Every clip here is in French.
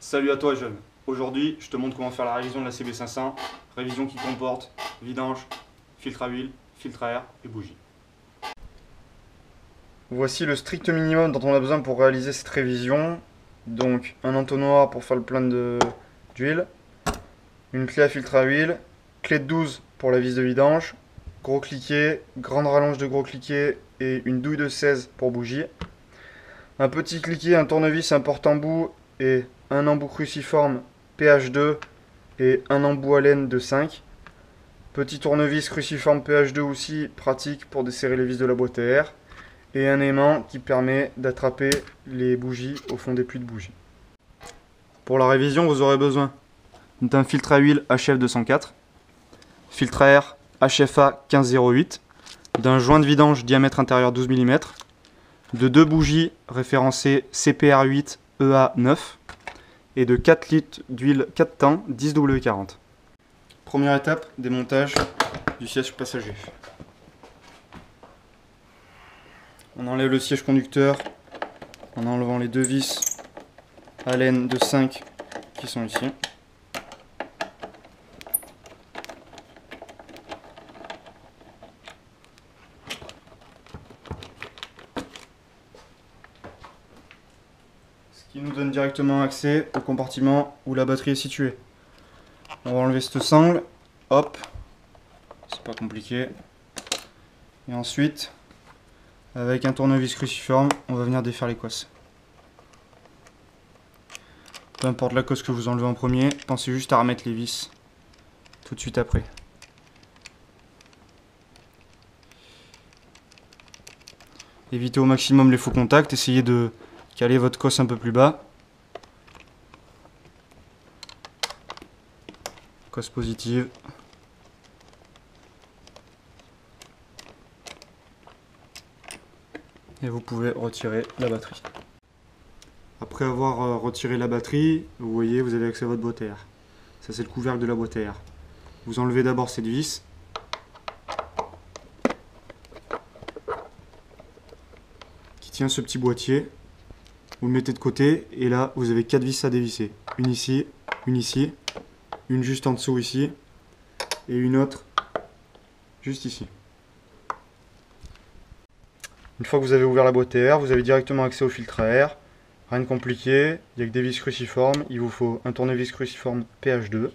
Salut à toi jeune. Aujourd'hui, je te montre comment faire la révision de la CB500, révision qui comporte vidange, filtre à huile, filtre à air et bougie. Voici le strict minimum dont on a besoin pour réaliser cette révision. Donc un entonnoir pour faire le plein d'huile, une clé à filtre à huile, clé de 12 pour la vis de vidange, gros cliquet, grande rallonge de gros cliquet et une douille de 16 pour bougie. Un petit cliquet, un tournevis, un porte-embout et un embout cruciforme PH2 et un embout à laine de 5. Petit tournevis cruciforme PH2 aussi, pratique pour desserrer les vis de la boîte à air. Et un aimant qui permet d'attraper les bougies au fond des puits de bougies. Pour la révision, vous aurez besoin d'un filtre à huile HF 204, filtre à air HFA 1508, d'un joint de vidange diamètre intérieur 12 mm, de 2 bougies référencées CPR8 EA9 et de 4 litres d'huile 4 temps 10W40. Première étape, démontage du siège passager. On enlève le siège conducteur en enlevant les deux vis à laine de 5 qui sont ici. Ce qui nous donne directement accès au compartiment où la batterie est située. On va enlever cette sangle, hop, c'est pas compliqué. Et ensuite, avec un tournevis cruciforme, on va venir défaire les cosses. Peu importe la cosse que vous enlevez en premier, pensez juste à remettre les vis tout de suite après. Évitez au maximum les faux contacts, essayez de caler votre cosse un peu plus bas. Cosse positive. Et vous pouvez retirer la batterie. Après avoir retiré la batterie, vous voyez, vous avez accès à votre boîte à air. Ça, c'est le couvercle de la boîte à air. Vous enlevez d'abord cette vis. Qui tient ce petit boîtier. Vous le mettez de côté et là, vous avez 4 vis à dévisser. Une ici, une juste en dessous ici et une autre juste ici. Une fois que vous avez ouvert la boîte à air, vous avez directement accès au filtre à air. Rien de compliqué, il n'y a que des vis cruciformes. Il vous faut un tournevis cruciforme PH2.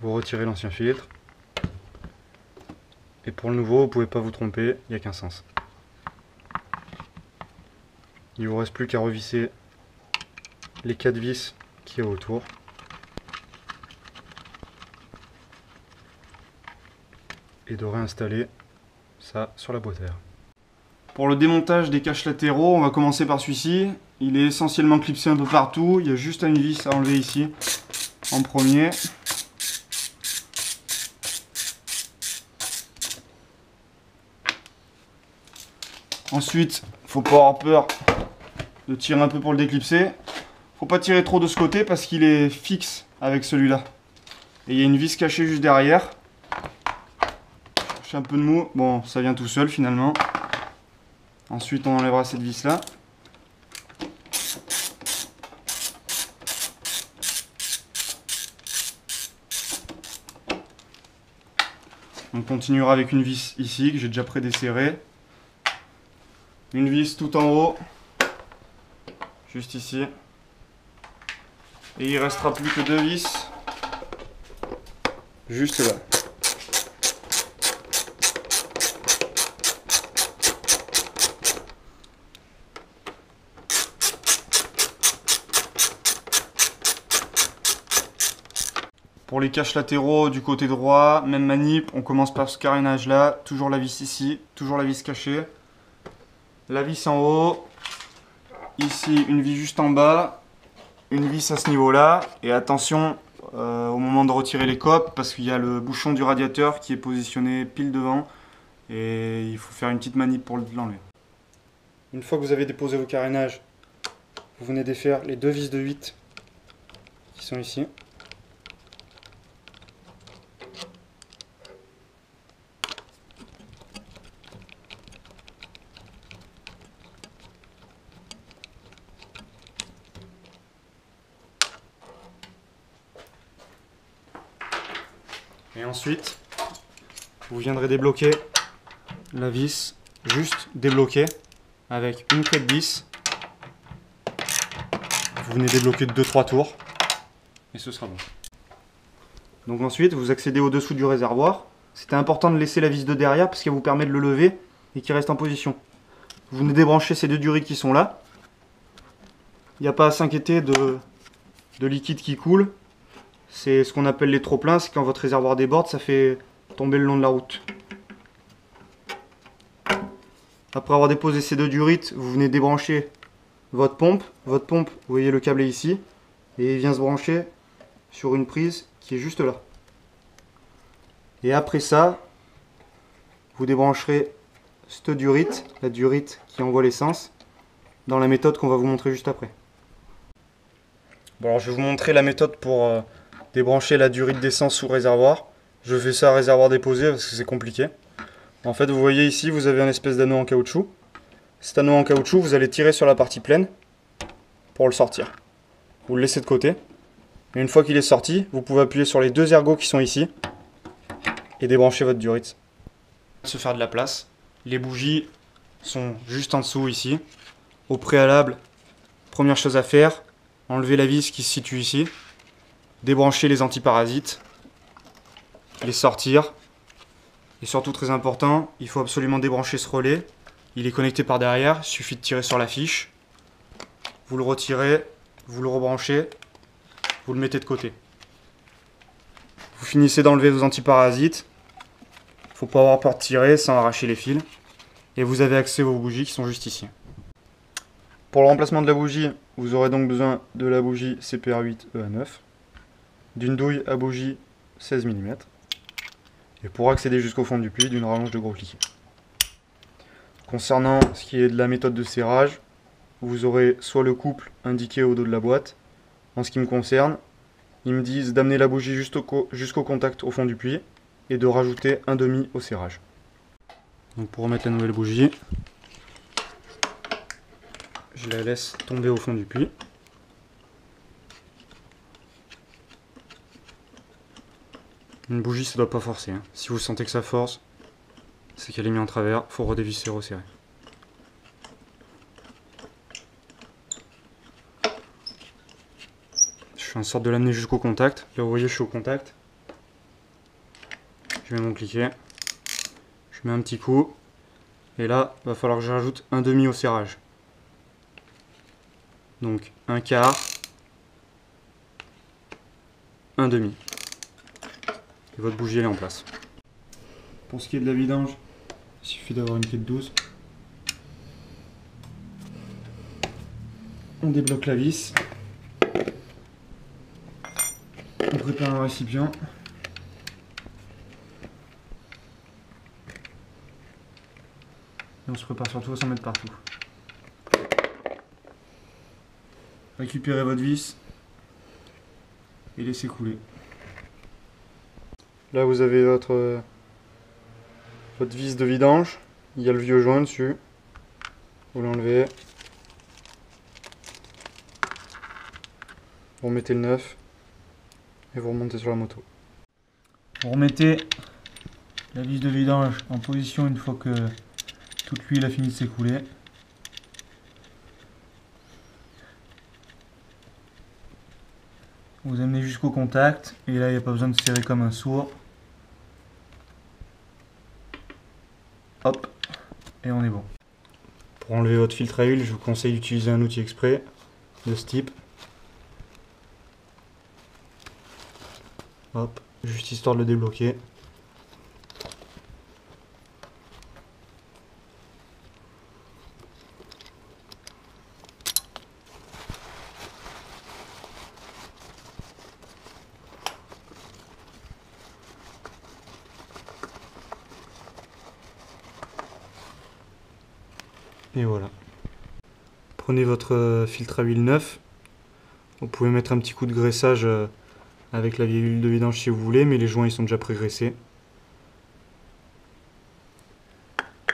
Vous retirez l'ancien filtre. Et pour le nouveau, vous ne pouvez pas vous tromper, il n'y a qu'un sens. Il ne vous reste plus qu'à revisser les 4 vis qu'il y a autour. Et de réinstaller ça sur la boîte à air. Pour le démontage des caches latéraux, on va commencer par celui-ci. Il est essentiellement clipsé un peu partout. Il y a juste une vis à enlever ici en premier. Ensuite, faut pas avoir peur de tirer un peu pour le déclipser. Faut pas tirer trop de ce côté parce qu'il est fixe avec celui-là. Et il y a une vis cachée juste derrière. J'ai un peu de mou, bon ça vient tout seul finalement. Ensuite on enlèvera cette vis là. On continuera avec une vis ici que j'ai déjà prédesserrée. Une vis tout en haut, juste ici. Et il restera plus que 2 vis, juste là. Pour les caches latéraux du côté droit, même manip, on commence par ce carénage là, toujours la vis ici, toujours la vis cachée. La vis en haut, ici une vis juste en bas, une vis à ce niveau là, et attention au moment de retirer les copes parce qu'il y a le bouchon du radiateur qui est positionné pile devant et il faut faire une petite manip pour l'enlever. Une fois que vous avez déposé vos carénages, vous venez défaire les 2 vis de 8 qui sont ici. Et ensuite, vous viendrez débloquer la vis, juste débloquer avec une clé de vis. Vous venez débloquer 2-3 tours et ce sera bon. Donc ensuite, vous accédez au-dessous du réservoir. C'était important de laisser la vis de derrière parce qu'elle vous permet de le lever et qu'il reste en position. Vous venez débrancher ces deux durites qui sont là. Il n'y a pas à s'inquiéter de liquide qui coule. C'est ce qu'on appelle les trop-pleins. C'est quand votre réservoir déborde, ça fait tomber le long de la route. Après avoir déposé ces deux durites, vous venez débrancher votre pompe. Votre pompe, vous voyez le câble est ici. Et il vient se brancher sur une prise qui est juste là. Et après ça, vous débrancherez cette durite, la durite qui envoie l'essence, dans la méthode qu'on va vous montrer juste après. Bon, alors je vais vous montrer la méthode pour débrancher la durite d'essence sous réservoir. Je fais ça à réservoir déposé parce que c'est compliqué. En fait, vous voyez ici, vous avez un espèce d'anneau en caoutchouc. Cet anneau en caoutchouc, vous allez tirer sur la partie pleine pour le sortir. Vous le laissez de côté. Et une fois qu'il est sorti, vous pouvez appuyer sur les deux ergots qui sont ici et débrancher votre durite. Se faire de la place. Les bougies sont juste en dessous ici. Au préalable, première chose à faire, enlever la vis qui se situe ici, débrancher les antiparasites, les sortir. Et surtout très important, il faut absolument débrancher ce relais. Il est connecté par derrière, il suffit de tirer sur la fiche. Vous le retirez, vous le rebranchez, vous le mettez de côté. Vous finissez d'enlever vos antiparasites. Il ne faut pas avoir peur de tirer sans arracher les fils. Et vous avez accès aux bougies qui sont juste ici. Pour le remplacement de la bougie, vous aurez donc besoin de la bougie CPR8 EA9, d'une douille à bougie 16 mm, et pour accéder jusqu'au fond du puits, d'une rallonge de gros cliquet. Concernant ce qui est de la méthode de serrage, vous aurez soit le couple indiqué au dos de la boîte. En ce qui me concerne, ils me disent d'amener la bougie jusqu'au contact au fond du puits et de rajouter un demi au serrage. Donc pour remettre la nouvelle bougie, je la laisse tomber au fond du puits. Une bougie, ça ne doit pas forcer, hein. Si vous sentez que ça force, c'est qu'elle est mise en travers, il faut redévisser et resserrer. Je fais en sorte de l'amener jusqu'au contact. Là vous voyez, je suis au contact. Je mets mon cliquet. Je mets un petit coup. Et là, il va falloir que je rajoute un demi au serrage. Donc un quart, un demi. Et votre bougie elle est en place. Pour ce qui est de la vidange, il suffit d'avoir une clé de 12. On débloque la vis. On prépare un récipient. Et on se prépare surtout à s'en mettre partout. Récupérez votre vis et laissez couler. Là vous avez votre vis de vidange. Il y a le vieux joint dessus. Vous l'enlevez. Vous remettez le neuf. Et vous remontez sur la moto. Vous remettez la vis de vidange en position une fois que toute l'huile a fini de s'écouler. Vous amenez jusqu'au contact et là il n'y a pas besoin de serrer comme un sourd. Hop, et on est bon. Pour enlever votre filtre à huile, je vous conseille d'utiliser un outil exprès de ce type. Hop, juste histoire de le débloquer. Et voilà. Prenez votre filtre à huile neuf. Vous pouvez mettre un petit coup de graissage avec la vieille huile de vidange si vous voulez, mais les joints ils sont déjà pré-graissés.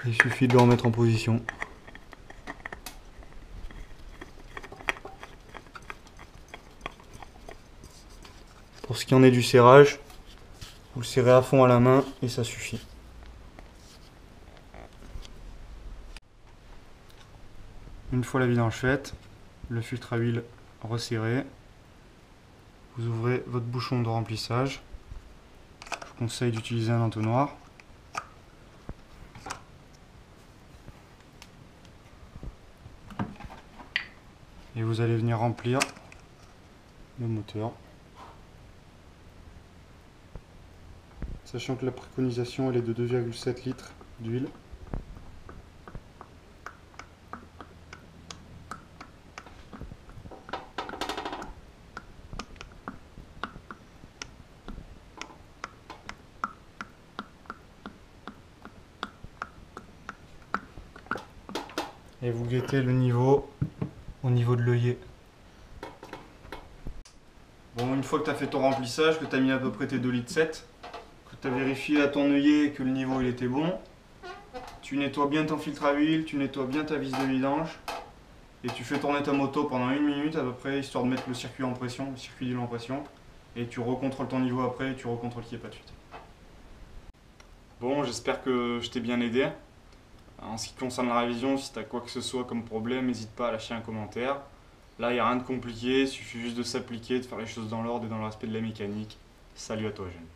Il suffit de le remettre en position. Pour ce qui en est du serrage, Vous le serrez à fond à la main et ça suffit. Une fois la vidange faite, le filtre à huile resserré, vous ouvrez votre bouchon de remplissage. Je vous conseille d'utiliser un entonnoir. Et vous allez venir remplir le moteur. Sachant que la préconisation elle est de 2,7 litres d'huile. Et vous guettez le niveau au niveau de l'œillet. Bon, une fois que tu as fait ton remplissage, que tu as mis à peu près tes 2,7 litres, que tu as vérifié à ton œillet que le niveau il était bon, tu nettoies bien ton filtre à huile, tu nettoies bien ta vis de vidange et tu fais tourner ta moto pendant 1 minute à peu près, histoire de mettre le circuit en pression, le circuit d'huile en pression, et tu recontrôles ton niveau après et tu recontrôles qu'il n'y ait pas de fuite. Bon, j'espère que je t'ai bien aidé. En ce qui concerne la révision, si tu as quoi que ce soit comme problème, n'hésite pas à lâcher un commentaire. Là, il n'y a rien de compliqué, il suffit juste de s'appliquer, de faire les choses dans l'ordre et dans le respect de la mécanique. Salut à toi, jeune.